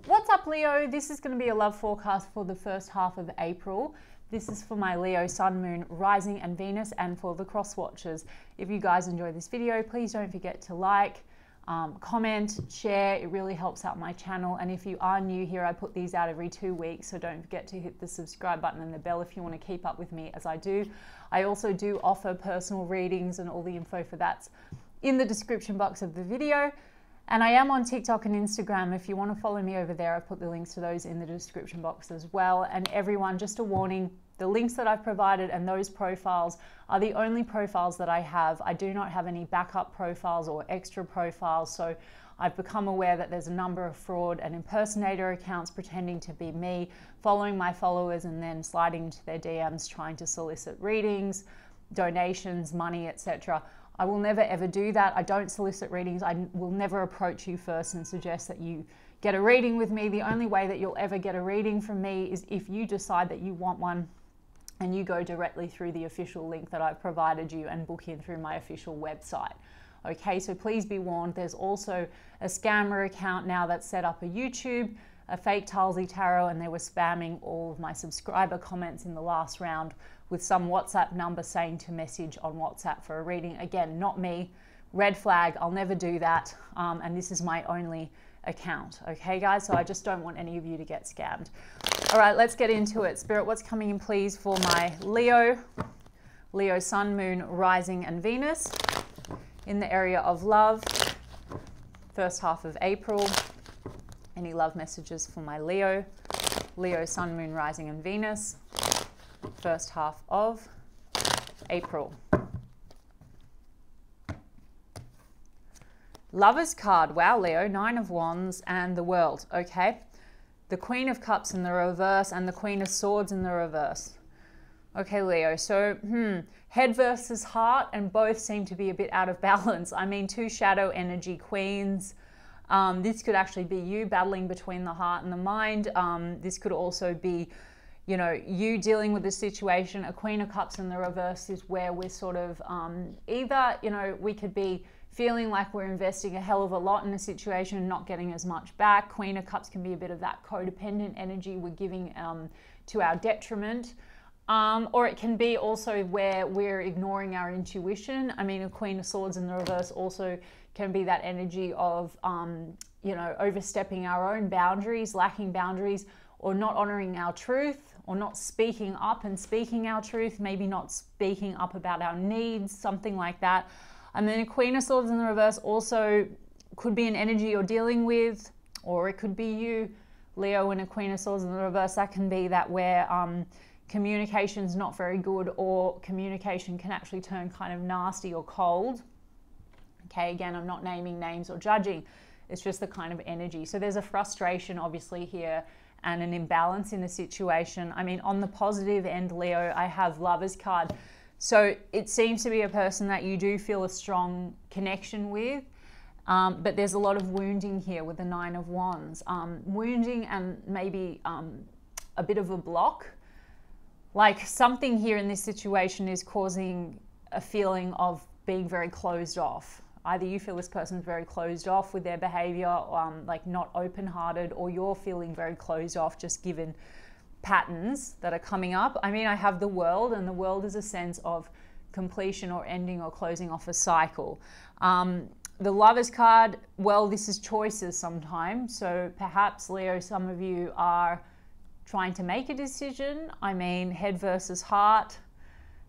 What's up, Leo? This is going to be a love forecast for the first half of April. This is for my Leo, Sun, Moon, Rising and Venus, and for the cross watchers. If you guys enjoy this video, please don't forget to like, comment, share. It really helps out my channel. And if you are new here, I put these out every 2 weeks, so don't forget to hit the subscribe button and the bell if you want to keep up with me as I do. I also do offer personal readings, and all the info for that's in the description box of the video. And I am on TikTok and Instagram. If you want to follow me over there, I've put the links to those in the description box as well. And everyone, just a warning, the links that I've provided and those profiles are the only profiles that I have. I do not have any backup profiles or extra profiles. So I've become aware that there's a number of fraud and impersonator accounts pretending to be me, following my followers and then sliding into their DMs, trying to solicit readings, donations, money, etc. I will never ever do that. I don't solicit readings. I will never approach you first and suggest that you get a reading with me. The only way that you'll ever get a reading from me is if you decide that you want one and you go directly through the official link that I've provided you and book in through my official website. Okay, so please be warned. There's also a scammer account now that's set up a YouTube, a fake Talsy Tarot, and they were spamming all of my subscriber comments in the last round with some WhatsApp number saying to message on WhatsApp for a reading. Again, not me. Red flag. I'll never do that. And this is my only account. Okay, guys? So I just don't want any of you to get scammed. All right, let's get into it. Spirit, what's coming in, please, for my Leo? Leo, Sun, Moon, Rising, and Venus in the area of love. First half of April. Any love messages for my Leo? Leo, Sun, Moon, Rising, and Venus. First half of April. Lovers card. Wow, Leo. 9 of Wands and the World. Okay. The Queen of Cups in the reverse and the Queen of Swords in the reverse. Okay, Leo. So, head versus heart, and both seem to be a bit out of balance. I mean, 2 shadow energy queens. This could actually be you battling between the heart and the mind. This could also be, you know, you dealing with the situation. A Queen of Cups in the reverse is where we're sort of either, you know, we could be feeling like we're investing a hell of a lot in a situation and not getting as much back. Queen of Cups can be a bit of that codependent energy we're giving to our detriment. Or it can be also where we're ignoring our intuition. I mean, a Queen of Swords in the reverse also can be that energy of, you know, overstepping our own boundaries, lacking boundaries, or not honoring our truth, or not speaking up and speaking our truth, maybe not speaking up about our needs, something like that. And then a Queen of Swords in the reverse also could be an energy you're dealing with, or it could be you, Leo, and a Queen of Swords in the reverse. That can be that where communication's not very good, or communication can actually turn kind of nasty or cold. Okay, again, I'm not naming names or judging. It's just the kind of energy. So there's a frustration, obviously, here, and an imbalance in the situation. I mean, on the positive end, Leo, I have Lovers card. So it seems to be a person that you do feel a strong connection with, but there's a lot of wounding here with the 9 of Wands. Wounding and maybe a bit of a block. Like something here in this situation is causing a feeling of being very closed off. Either you feel this person's very closed off with their behavior, like not open-hearted, or you're feeling very closed off just given patterns that are coming up. I mean, I have the World, and the World is a sense of completion or ending or closing off a cycle. The Lovers card, well, this is choices sometimes. So perhaps, Leo, some of you are trying to make a decision. I mean, head versus heart.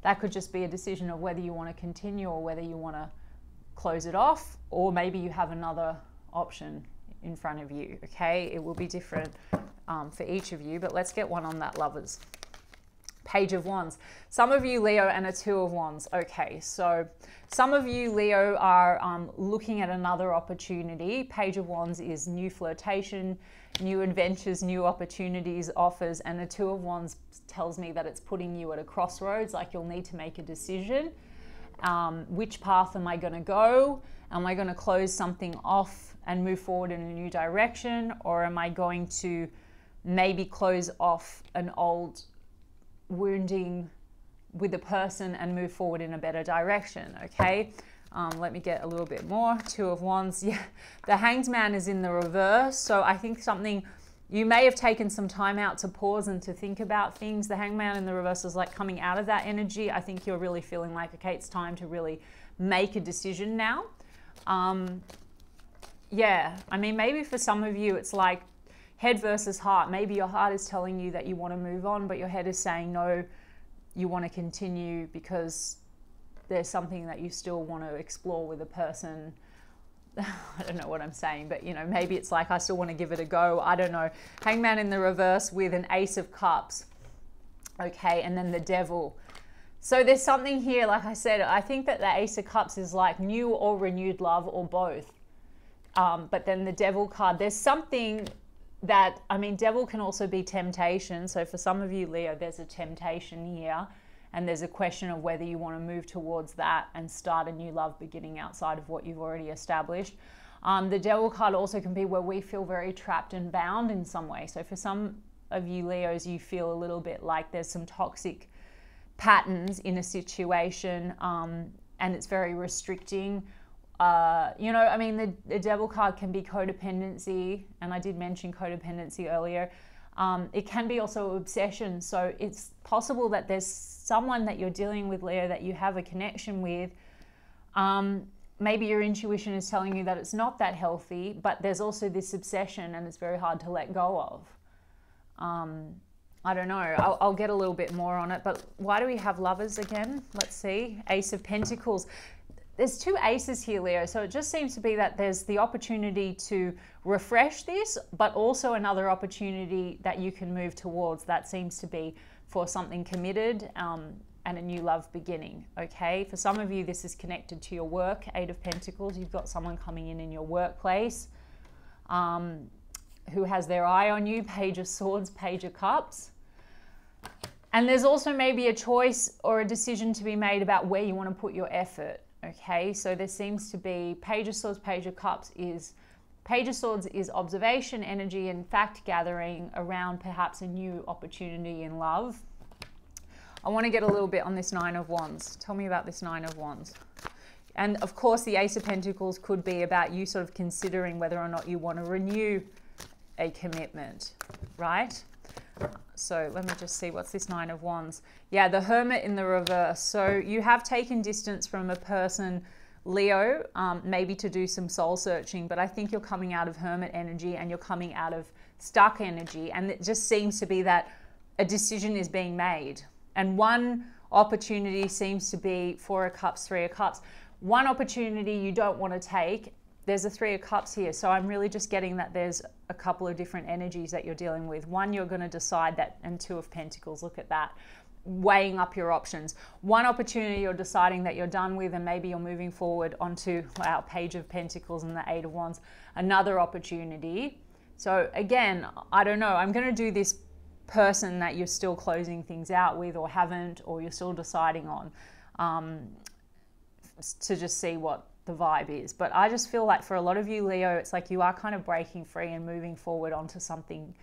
That could just be a decision of whether you want to continue or whether you want to close it off, or maybe you have another option in front of you. Okay, it will be different for each of you, but let's get one on that Lovers. Page of Wands. Some of you, Leo, and a 2 of Wands. Okay, so some of you, Leo, are looking at another opportunity. Page of Wands is new flirtation, new adventures, new opportunities, offers, and a 2 of Wands tells me that it's putting you at a crossroads, like you'll need to make a decision. Which path am I going to go? Am I going to close something off and move forward in a new direction? Or am I going to maybe close off an old wounding with a person and move forward in a better direction? Okay, Let me get a little bit more. Two of Wands. Yeah, the Hanged Man is in the reverse. So I think something, you may have taken some time out to pause and to think about things. The Hanged Man in the reverse is like coming out of that energy. I think you're really feeling like, okay, it's time to really make a decision now. Yeah, I mean, maybe for some of you, it's like head versus heart. Maybe your heart is telling you that you want to move on, but your head is saying, no, you want to continue because there's something that you still want to explore with a person. I don't know what I'm saying, but you know, maybe it's like, I still want to give it a go. I don't know. Hangman in the reverse with an Ace of Cups. Okay, and then the Devil. So there's something here, like I said, I think that the Ace of Cups is like new or renewed love or both. But then the Devil card, there's something that, I mean, Devil can also be temptation. So for some of you, Leo, there's a temptation here. And there's a question of whether you want to move towards that and start a new love beginning outside of what you've already established. The Devil card also can be where we feel very trapped and bound in some way. So for some of you Leos, you feel a little bit like there's some toxic patterns in a situation, and it's very restricting. You know, I mean, the Devil card can be codependency, and I did mention codependency earlier. It can be also obsession. So it's possible that there's someone that you're dealing with, Leo, that you have a connection with. Maybe your intuition is telling you that it's not that healthy, but there's also this obsession and it's very hard to let go of. I don't know. I'll get a little bit more on it. But why do we have Lovers again? Let's see. Ace of Pentacles. There's two aces here, Leo. So it just seems to be that there's the opportunity to refresh this, but also another opportunity that you can move towards. That seems to be for something committed and a new love beginning. Okay. For some of you, this is connected to your work. Eight of Pentacles. You've got someone coming in your workplace who has their eye on you. Page of Swords, Page of Cups. And there's also maybe a choice or a decision to be made about where you want to put your effort. Okay, so there seems to be Page of Swords, Page of Cups is, Page of Swords is observation, energy, and fact gathering around perhaps a new opportunity in love. I want to get a little bit on this Nine of Wands. Tell me about this Nine of Wands. And of course, the Ace of Pentacles could be about you sort of considering whether or not you want to renew a commitment, right? So let me just see, what's this Nine of Wands? Yeah, the Hermit in the reverse. So you have taken distance from a person, Leo, maybe to do some soul searching, but I think you're coming out of Hermit energy and you're coming out of stuck energy. And it just seems to be that a decision is being made. And one opportunity seems to be Four of Cups, Three of Cups. One opportunity you don't want to take, there's a Three of Cups here. So I'm really just getting that there's a couple of different energies that you're dealing with. One, you're going to decide that, and Two of Pentacles, look at that, weighing up your options. One opportunity you're deciding that you're done with, and maybe you're moving forward onto our Page of Pentacles and the Eight of Wands. Another opportunity. So again, I don't know, I'm going to do this person that you're still closing things out with or haven't, or you're still deciding on, to just see what the vibe is. But I just feel like for a lot of you, Leo, it's like you are kind of breaking free and moving forward onto something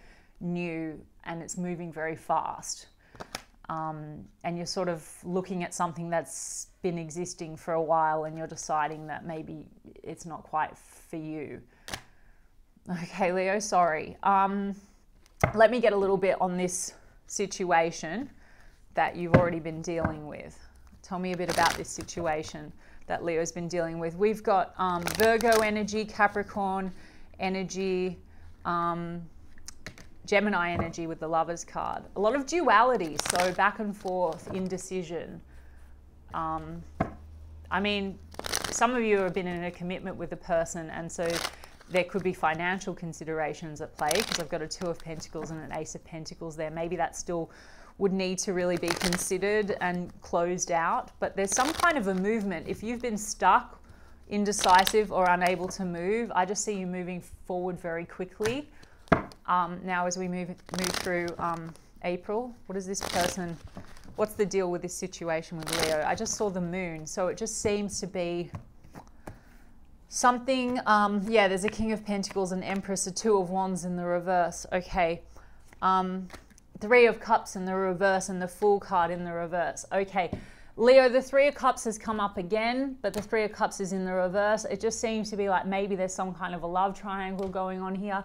new, and it's moving very fast. And you're sort of looking at something that's been existing for a while and you're deciding that maybe it's not quite for you. Okay, Leo, sorry. Let me get a little bit on this situation that you've already been dealing with. Tell me a bit about this situation that Leo's been dealing with. We've got Virgo energy, Capricorn energy, Gemini energy with the Lovers card. A lot of duality, so back and forth, indecision. I mean, some of you have been in a commitment with a person, and so there could be financial considerations at play, because I've got a Two of Pentacles and an Ace of Pentacles there. Maybe that still would need to really be considered and closed out. But there's some kind of a movement. If you've been stuck, indecisive, or unable to move, I just see you moving forward very quickly. Now as we move through April, what is this person, what's the deal with this situation with Leo? I just saw the Moon, so it just seems to be something, yeah, there's a King of Pentacles, an Empress, a Two of Wands in the reverse. Okay. Three of Cups in the reverse and the Fool card in the reverse. Okay, Leo, the Three of Cups has come up again, but the Three of Cups is in the reverse. It just seems to be like maybe there's some kind of a love triangle going on here.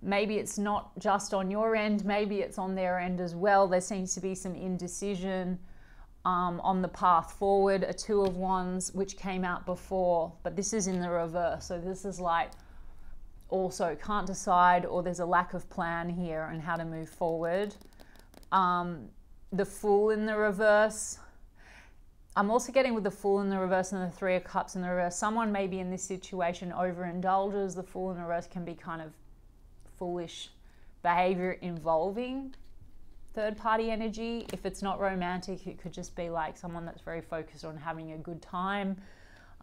Maybe it's not just on your end, maybe it's on their end as well. There seems to be some indecision on the path forward. A Two of Wands, which came out before, but this is in the reverse. So this is like also can't decide, or there's a lack of plan here on how to move forward. The Fool in the reverse. I'm also getting with the Fool in the reverse and the Three of Cups in the reverse. Someone maybe in this situation overindulges. The Fool in the reverse can be kind of foolish behavior involving third-party energy. If it's not romantic, it could just be like someone that's very focused on having a good time.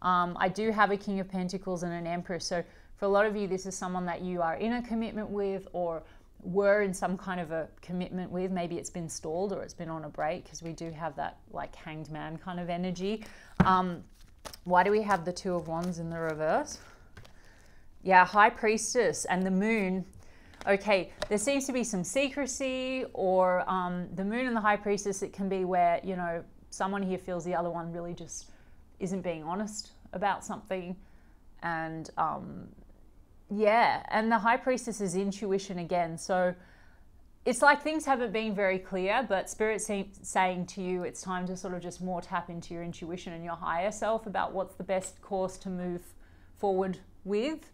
I do have a King of Pentacles and an Empress. So for a lot of you, this is someone that you are in a commitment with or were in some kind of a commitment with. Maybe it's been stalled or it's been on a break, because we do have that like Hanged Man kind of energy. Why do we have the Two of Wands in the reverse? Yeah, High Priestess and the Moon. Okay, there seems to be some secrecy, or the Moon and the High Priestess, it can be where, you know, someone here feels the other one really just isn't being honest about something. And yeah, and the High Priestess is intuition again. So it's like things haven't been very clear, but Spirit's saying to you it's time to sort of just more tap into your intuition and your higher self about what's the best course to move forward with.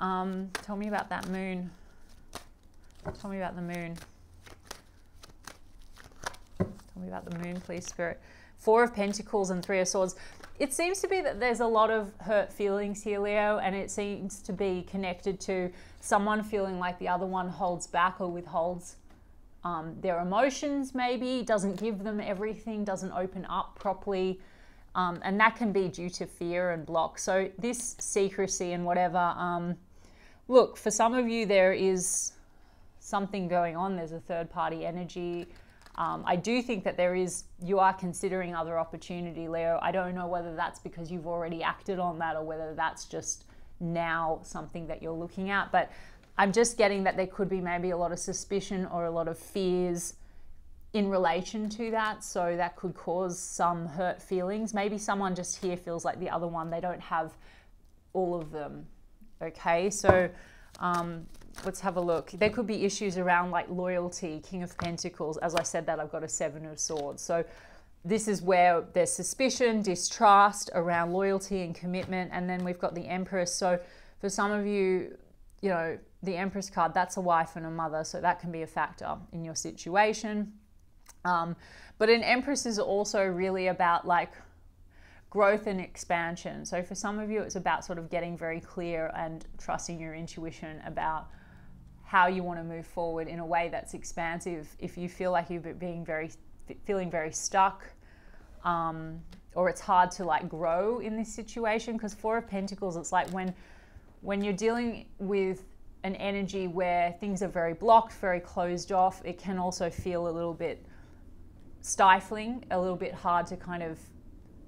Tell me about that Moon. Tell me about the Moon. Tell me about the Moon, please, Spirit. Four of Pentacles and Three of Swords. It seems to be that there's a lot of hurt feelings here, Leo, and it seems to be connected to someone feeling like the other one holds back or withholds their emotions, maybe, doesn't give them everything, doesn't open up properly, and that can be due to fear and block. So this secrecy and whatever, look, for some of you there is something going on. There's a third-party energy. I do think that you are considering other opportunity, Leo. I don't know whether that's because you've already acted on that or whether that's just now something that you're looking at. But I'm just getting that there could be maybe a lot of suspicion or a lot of fears in relation to that. So that could cause some hurt feelings. Maybe someone just here feels like the other one, they don't have all of them. Okay, so let's have a look. There could be issues around like loyalty, King of Pentacles. As I said that, I've got a Seven of Swords. So this is where there's suspicion, distrust around loyalty and commitment. And then we've got the Empress. So for some of you, you know, the Empress card, that's a wife and a mother. So that can be a factor in your situation. But an Empress is also really about like growth and expansion. So for some of you, it's about sort of getting very clear and trusting your intuition about how you want to move forward in a way that's expansive. If you feel like you're feeling very stuck, or it's hard to like grow in this situation, because Four of Pentacles, it's like when you're dealing with an energy where things are very blocked, very closed off, it can also feel a little bit stifling, a little bit hard to kind of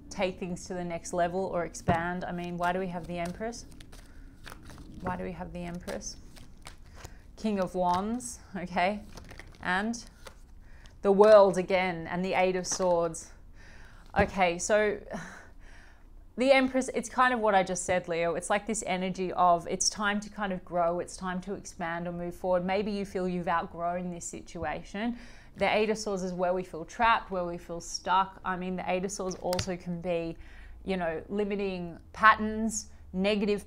take things to the next level or expand. I mean, why do we have the Empress? Why do we have the Empress? King of Wands, okay, and the World again, and the Eight of Swords. Okay, so the Empress, it's kind of what I just said, Leo. It's like this energy of it's time to kind of grow, it's time to expand or move forward. Maybe you feel you've outgrown this situation. The Eight of Swords is where we feel trapped, where we feel stuck. I mean, the Eight of Swords also can be, you know, limiting patterns, negative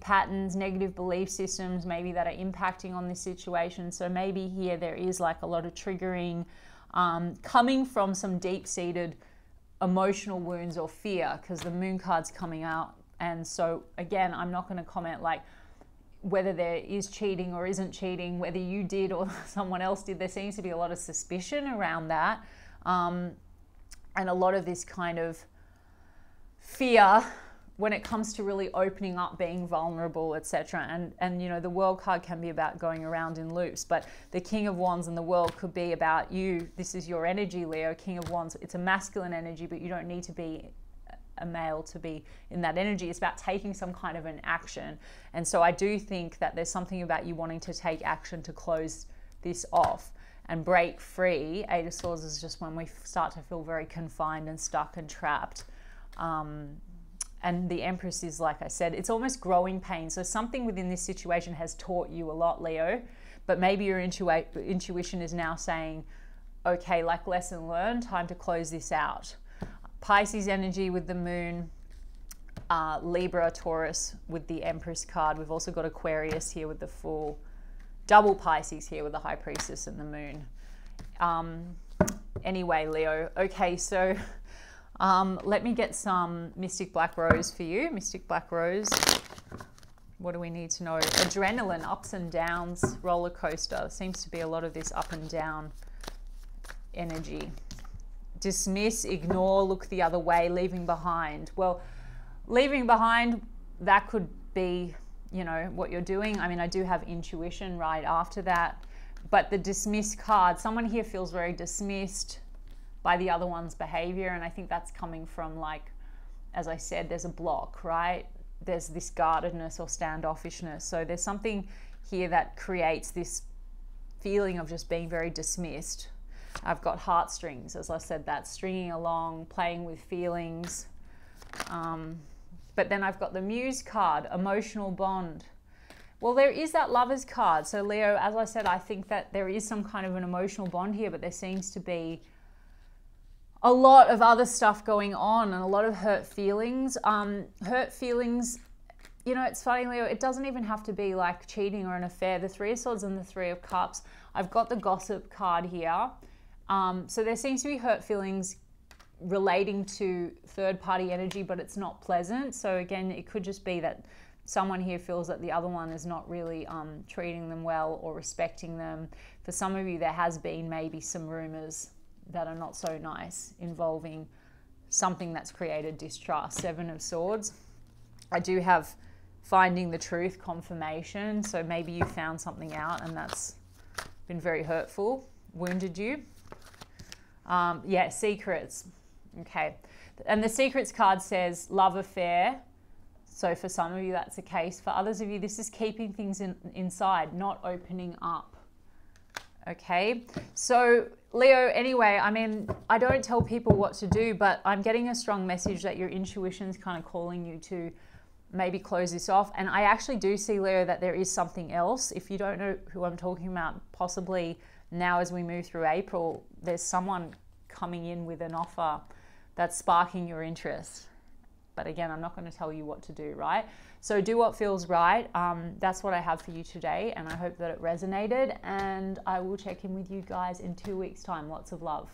belief systems, maybe that are impacting on this situation. So maybe here there is like a lot of triggering coming from some deep-seated emotional wounds or fear, because the Moon card's coming out. And so again, I'm not going to comment like whether there is cheating or isn't cheating, whether you did or someone else did. There seems to be a lot of suspicion around that, and a lot of this kind of fear when it comes to really opening up, being vulnerable, etc. And you know, the World card can be about going around in loops, but the King of Wands and the World could be about you. This is your energy, Leo. King of Wands, it's a masculine energy, but you don't need to be a male to be in that energy. It's about taking some kind of an action. And so I do think that there's something about you wanting to take action to close this off. and break free. Eight of Swords is just when we start to feel very confined and stuck and trapped. And the Empress is, like I said, it's almost growing pain. So something within this situation has taught you a lot, Leo, but maybe your intuition is now saying, okay, like lesson learned, time to close this out. Pisces energy with the Moon, Libra, Taurus with the Empress card. We've also got Aquarius here with the Fool, double Pisces here with the High Priestess and the Moon. Anyway, Leo, okay, so let me get some Mystic Black Rose for you. Mystic Black Rose, what do we need to know? Adrenaline, ups and downs, roller coaster. There seems to be a lot of this up and down energy. Dismiss, ignore, look the other way, leaving behind. Well, leaving behind, that could be, you know, what you're doing. I mean, I do have intuition right after that, but the dismiss card, someone here feels very dismissed by the other one's behavior, and I think that's coming from, like, as I said, there's a block, right? There's this guardedness or standoffishness. So there's something here that creates this feeling of just being very dismissed. I've got heartstrings, as I said, that stringing along, playing with feelings. But then I've got the Muse card, emotional bond. Well, there is that Lovers card. So Leo, as I said, I think that there is some kind of an emotional bond here, but there seems to be a lot of other stuff going on and a lot of hurt feelings. Hurt feelings, you know, it's funny, Leo, it doesn't even have to be like cheating or an affair. The Three of Swords and the Three of Cups. I've got the Gossip card here. So there seems to be hurt feelings relating to third-party energy, but it's not pleasant. So again, it could just be that someone here feels that the other one is not really treating them well or respecting them. For some of you, there has been maybe some rumors that are not so nice involving something that's created distrust. Seven of Swords. I do have finding the truth, confirmation. So maybe you found something out and that's been very hurtful, wounded you. Yeah, secrets. Okay. And the secrets card says love affair. So for some of you, that's the case. For others of you, this is keeping things inside, not opening up. Okay. So Leo, anyway, I mean, I don't tell people what to do, but I'm getting a strong message that your intuition's kind of calling you to maybe close this off. And I actually do see, Leo, that there is something else. If you don't know who I'm talking about, possibly now as we move through April, there's someone coming in with an offer that's sparking your interest. But again, I'm not going to tell you what to do, right? So do what feels right. That's what I have for you today, and I hope that it resonated, and I will check in with you guys in 2 weeks' time. Lots of love.